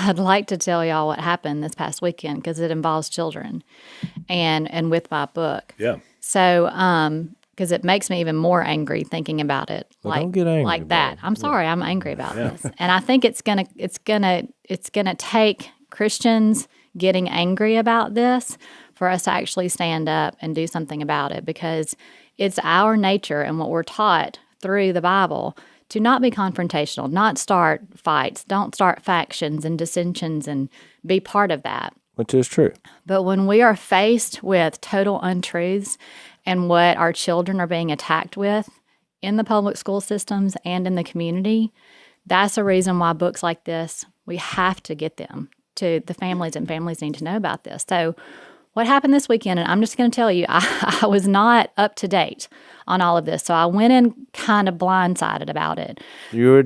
I'd like to tell y'all what happened this past weekend because it involves children and with my book. Yeah. So, because it makes me even more angry thinking about it. Well, don't get angry like that. about it. I'm sorry, I'm angry about this. And I think it's gonna take Christians getting angry about this for us to actually stand up and do something about it, because it's our nature and what we're taught through the Bible to not be confrontational, not start fights, don't start factions and dissensions and be part of that. Which is true. But when we are faced with total untruths and what our children are being attacked with in the public school systems and in the community, that's the reason why books like this, we have to get them to the families, and families need to know about this. So what happened this weekend, and I'm just going to tell you, I was not up to date on all of this. So I went in kind of blindsided about it. You were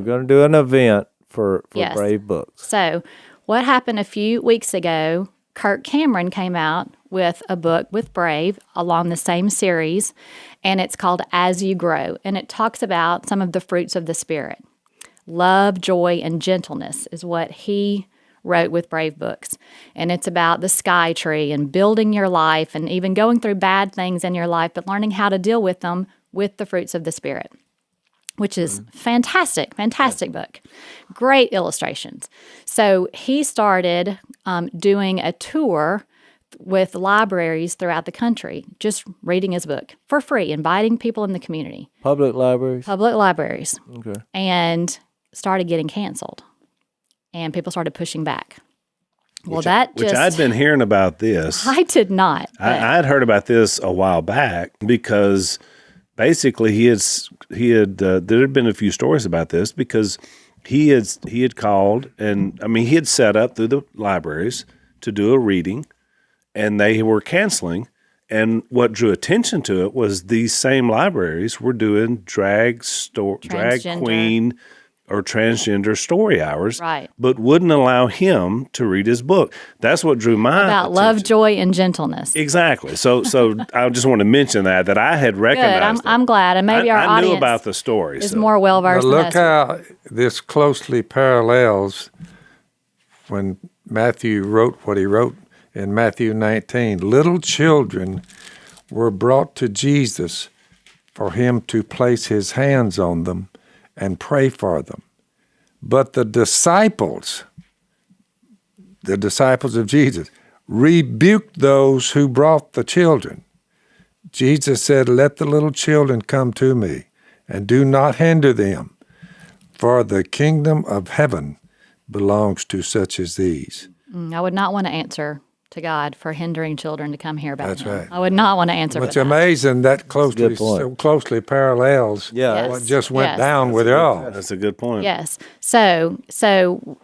going to do an event for Yes. Brave Books. So what happened a few weeks ago, Kirk Cameron came out with a book with Brave along the same series, and it's called As You Grow, and it talks about some of the fruits of the Spirit. Love, joy, and gentleness is what he wrote with Brave Books. And it's about the sky tree and building your life and even going through bad things in your life, but learning how to deal with them with the fruits of the Spirit, which is fantastic book. Great illustrations. So he started doing a tour with libraries throughout the country, just reading his book for free, inviting people in the community. Public libraries? Public libraries. Okay. And started getting canceled. And people started pushing back. Well, Which I'd been hearing about this. I did not. I'd heard about this a while back because basically there had been a few stories about this because he had called and he had set up through the libraries to do a reading, and they were canceling. And what drew attention to it was these same libraries were doing drag queen or transgender story hours, right, but wouldn't allow him to read his book. That's what drew my about attention. love, joy, and gentleness. Exactly. So I just want to mention that I had recognized. Good. I'm glad, and maybe our I audience knew about the story. is more well versed. Look how this closely parallels when Matthew wrote what he wrote in Matthew 19. Little children were brought to Jesus for him to place his hands on them and pray for them. But the disciples of Jesus, rebuked those who brought the children. Jesus said, "Let the little children come to me, and do not hinder them, for the kingdom of heaven belongs to such as these." I would not want to answer to God for hindering children to come hear about That's him. right. I would not want to answer for It's that. amazing that good point. so closely parallels Yeah. what just went Yes. down with y'all. That's a good point. Yes. So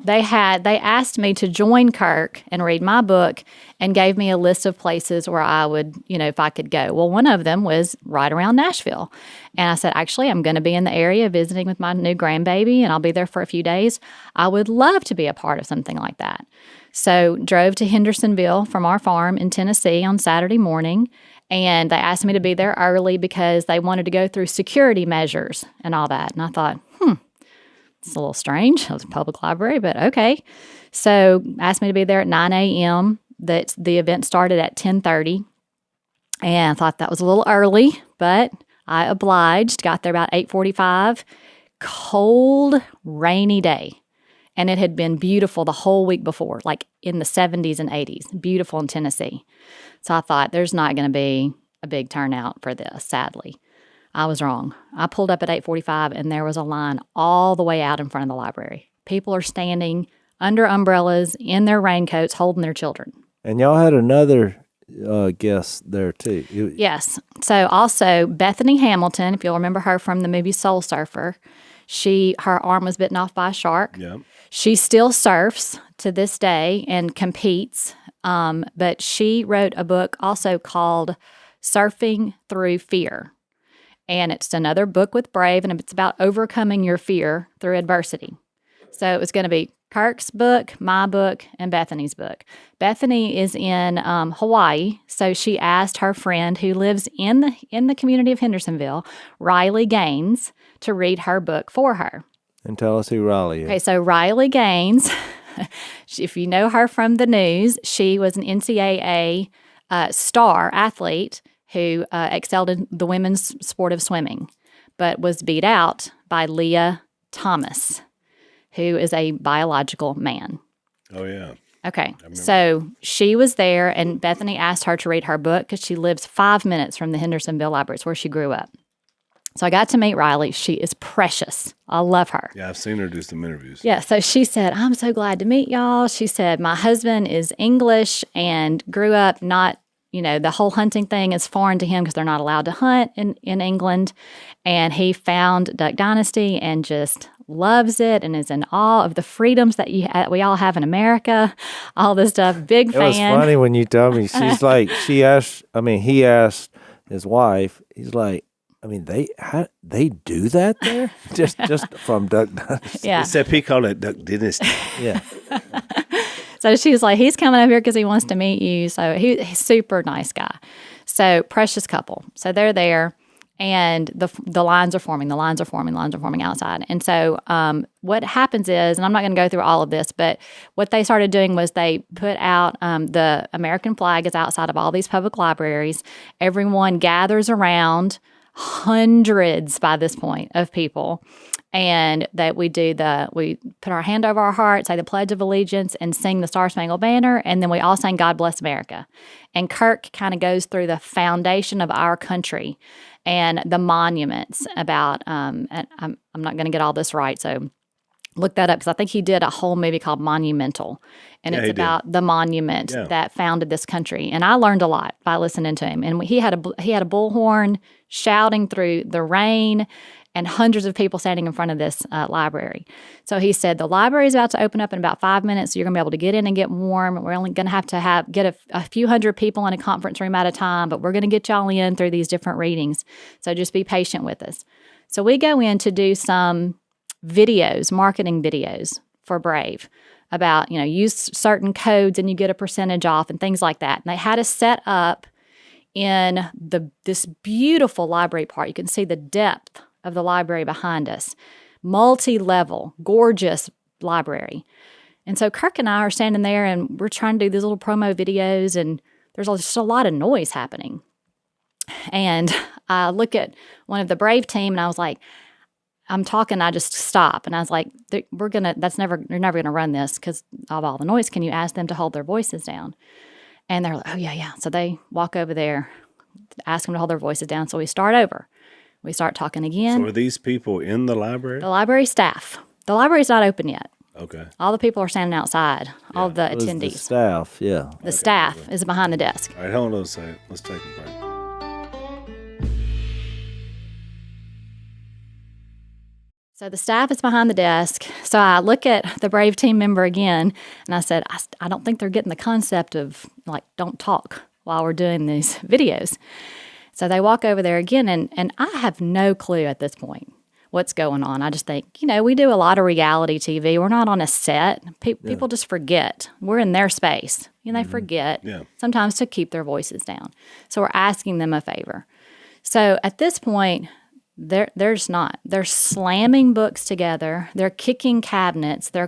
they asked me to join Kirk and read my book and gave me a list of places where I would, if I could go. Well, one of them was right around Nashville. And I said, actually, I'm going to be in the area visiting with my new grandbaby, and I'll be there for a few days. I would love to be a part of something like that. So drove to Hendersonville from our farm in Tennessee on Saturday morning, and they asked me to be there early because they wanted to go through security measures and all that. And I thought, it's a little strange. It was a public library, but okay. So asked me to be there at 9 a.m. The event started at 10:30, and I thought that was a little early, but I obliged. Got there about 8:45. Cold, rainy day. And it had been beautiful the whole week before, like in the 70s and 80s. Beautiful in Tennessee. So I thought there's not going to be a big turnout for this, sadly. I was wrong. I pulled up at 8:45, and there was a line all the way out in front of the library. People are standing under umbrellas in their raincoats holding their children. And y'all had another guest there, too. Yes. So also Bethany Hamilton, if you'll remember her from the movie Soul Surfer, her arm was bitten off by a shark. Yeah. She still surfs to this day and competes, but she wrote a book also called Surfing Through Fear. And it's another book with Brave, and it's about overcoming your fear through adversity. So it was going to be Kirk's book, my book, and Bethany's book. Bethany is in Hawaii, so she asked her friend who lives in the community of Hendersonville, Riley Gaines, to read her book for her. And tell us who Riley is. Okay, so Riley Gaines if you know her from the news, she was an NCAA star athlete who excelled in the women's sport of swimming, but was beat out by Leah Thomas, who is a biological man. Oh, yeah. Okay, so she was there, and Bethany asked her to read her book because she lives 5 minutes from the Hendersonville Library. It's where she grew up. So I got to meet Riley. She is precious. I love her. Yeah, I've seen her do some interviews. Yeah, so she said, I'm so glad to meet y'all. She said, my husband is English and grew up not, the whole hunting thing is foreign to him because they're not allowed to hunt in England. And he found Duck Dynasty and just loves it and is in awe of the freedoms that we all have in America, all this stuff. Big fan. It was funny when you told me. She's like, he asked his wife, he's like, they do that there? just from Duck Dynasty. Yeah. Except he called it Duck Dynasty. Yeah. So she's like, he's coming over here because he wants to meet you. So he's a super nice guy. So precious couple. So they're there. And the lines are forming. The lines are forming outside. And so what happens is, and I'm not going to go through all of this, but what they started doing was they put out the American flag is outside of all these public libraries. Everyone gathers around, hundreds by this point of people, and that we put our hand over our heart, say the Pledge of Allegiance, and sing the Star Spangled Banner, and then we all sang God Bless America. And Kirk kind of goes through the foundation of our country and the monuments about, and I'm not going to get all this right, so look that up, because I think he did a whole movie called Monumental, and it's about the monument that founded this country. And I learned a lot by listening to him. And he had a bullhorn shouting through the rain, and hundreds of people standing in front of this library. So he said, the library is about to open up in about 5 minutes, so you're going to be able to get in and get warm. We're only going to have to get a few hundred people in a conference room at a time, but we're going to get y'all in through these different readings. So just be patient with us. So we go in to do some videos, marketing videos for Brave about, use certain codes and you get a percentage off and things like that. And they had us set up in this beautiful library part. You can see the depth of the library behind us. Multi-level, gorgeous library. And so Kirk and I are standing there and we're trying to do these little promo videos, and there's just a lot of noise happening. And I look at one of the Brave team and I was like, I'm talking, I just stop. And I was like, you're never going to run this because of all the noise. Can you ask them to hold their voices down? And they're like, oh, yeah. So they walk over there, ask them to hold their voices down. So we start over. We start talking again. So are these people in the library? The library staff. The library's not open yet. Okay. All the people are standing outside, all the attendees. The staff, yeah. The staff is behind the desk. All right, hold on a second. Let's take a break. So the staff is behind the desk. So I look at the Brave team member again, and I said, I don't think they're getting the concept of, don't talk while we're doing these videos. So they walk over there again, and I have no clue at this point what's going on. I just think, we do a lot of reality TV. We're not on a set. People just forget. We're in their space. They forget sometimes to keep their voices down. So we're asking them a favor. So at this point, there's not. They're slamming books together. They're kicking cabinets. They're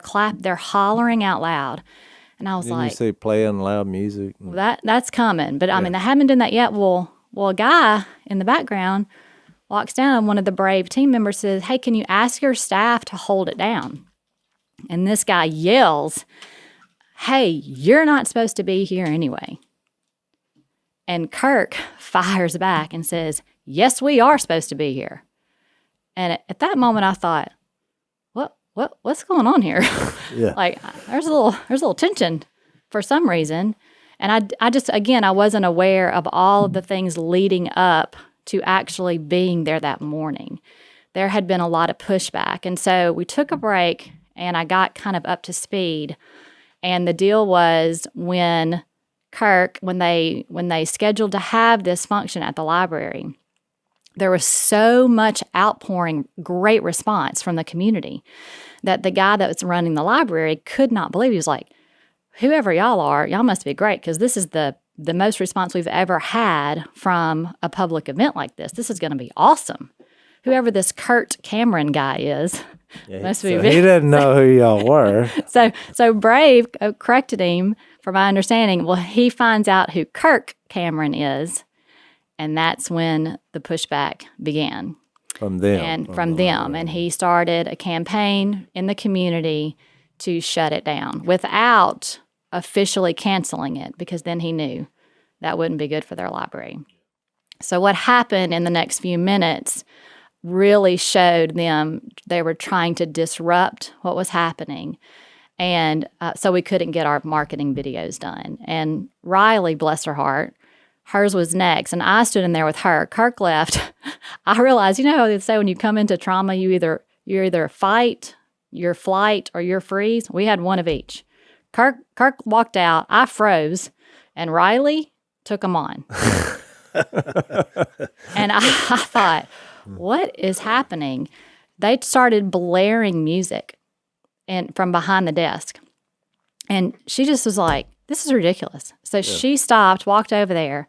hollering out loud. And I was Didn't like, you say playing loud music? That's coming. But I mean, they haven't done that yet. Well, a guy in the background walks down, and one of the Brave team members says, hey, can you ask your staff to hold it down? And this guy yells, hey, you're not supposed to be here anyway. And Kirk fires back and says, yes, we are supposed to be here. And at that moment, I thought, what's going on here? Yeah. There's a little tension for some reason. And I wasn't aware of all of the things leading up to actually being there that morning. There had been a lot of pushback. And so we took a break, and I got kind of up to speed. And the deal was when they scheduled to have this function at the library, there was so much outpouring, great response from the community, that the guy that was running the library could not believe. He was like, whoever y'all are, y'all must be great, because this is the most response we've ever had from a public event like this. This is going to be awesome. Whoever this Kurt Cameron guy is, Must be So he didn't know who y'all were. So Brave corrected him, from my understanding. Well, he finds out who Kirk Cameron is, and that's when the pushback began. From them. And from them. And he started a campaign in the community to shut it down without officially canceling it, because then he knew that wouldn't be good for their library. So what happened in the next few minutes really showed them they were trying to disrupt what was happening. And so we couldn't get our marketing videos done. And Riley, bless her heart, hers was next. And I stood in there with her. Kirk left. I realized, you know how they say when you come into trauma, you're either fight, you're flight, or you're freeze? We had one of each. Kirk walked out. I froze. And Riley took them on. And I thought, what is happening? They started blaring music and from behind the desk. And she just was like, this is ridiculous. So she stopped, walked over there,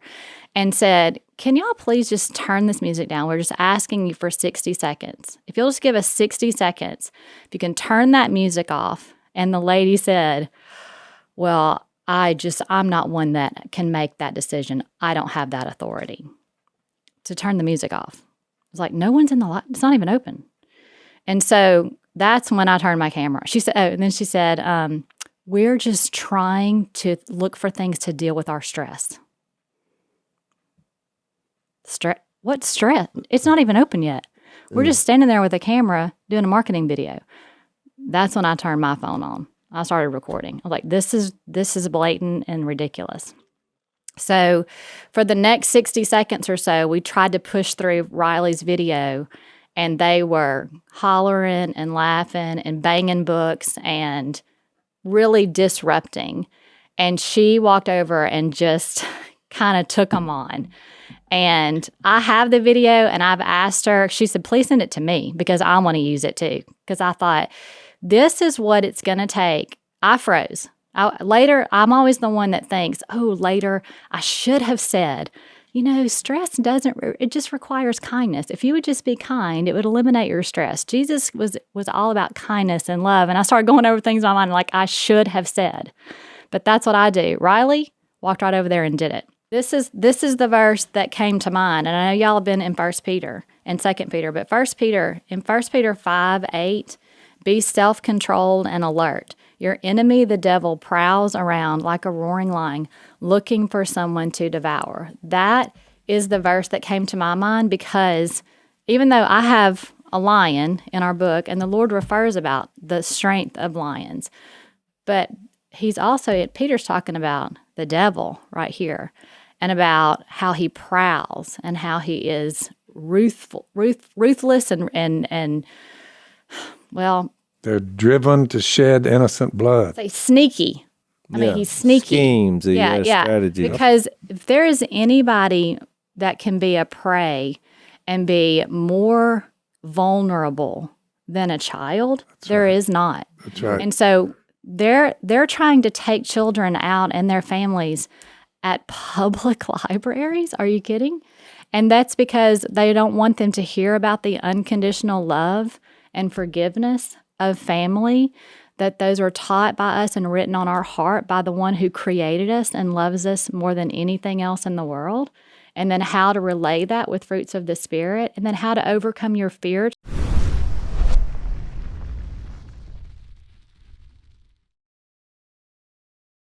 and said, can y'all please just turn this music down? We're just asking you for 60 seconds. If you'll just give us 60 seconds, if you can turn that music off. And the lady said, well, I'm not one that can make that decision. I don't have that authority to turn the music off. I was like, no one's in the light. It's not even open. And so that's when I turned my camera. She said, and then she said, we're just trying to look for things to deal with our stress. What stress? It's not even open yet. We're just standing there with a camera doing a marketing video. That's when I turned my phone on. I started recording. I was like, this is blatant and ridiculous. So for the next 60 seconds or so, we tried to push through Riley's video, and they were hollering and laughing and banging books and really disrupting. And she walked over and just kind of took them on. And I have the video, and I've asked her, she said, please send it to me because I want to use it too. Because I thought, this is what it's going to take. I froze. Later, I'm always the one that thinks, later I should have said, stress it just requires kindness. If you would just be kind, it would eliminate your stress. Jesus was all about kindness and love. And I started going over things in my mind like I should have said. But that's what I do. Riley walked right over there and did it. This is the verse that came to mind. And I know y'all have been in 1 Peter and 2 Peter, but 1 Peter 5:8, be self-controlled and alert. Your enemy, the devil, prowls around like a roaring lion, looking for someone to devour. That is the verse that came to my mind, because even though I have a lion in our book, and the Lord refers about the strength of lions, but Peter's talking about the devil right here, and about how he prowls and how he is ruthless and they're driven to shed innocent blood. Say sneaky. I mean, he's sneaky. Schemes, strategy. Because if there is anybody that can be a prey and be more vulnerable than a child, there is not. That's right. And so they're trying to take children out and their families at public libraries. Are you kidding? And that's because they don't want them to hear about the unconditional love and forgiveness of family, that those are taught by us and written on our heart by the one who created us and loves us more than anything else in the world. And then how to relay that with fruits of the Spirit, and then how to overcome your fear.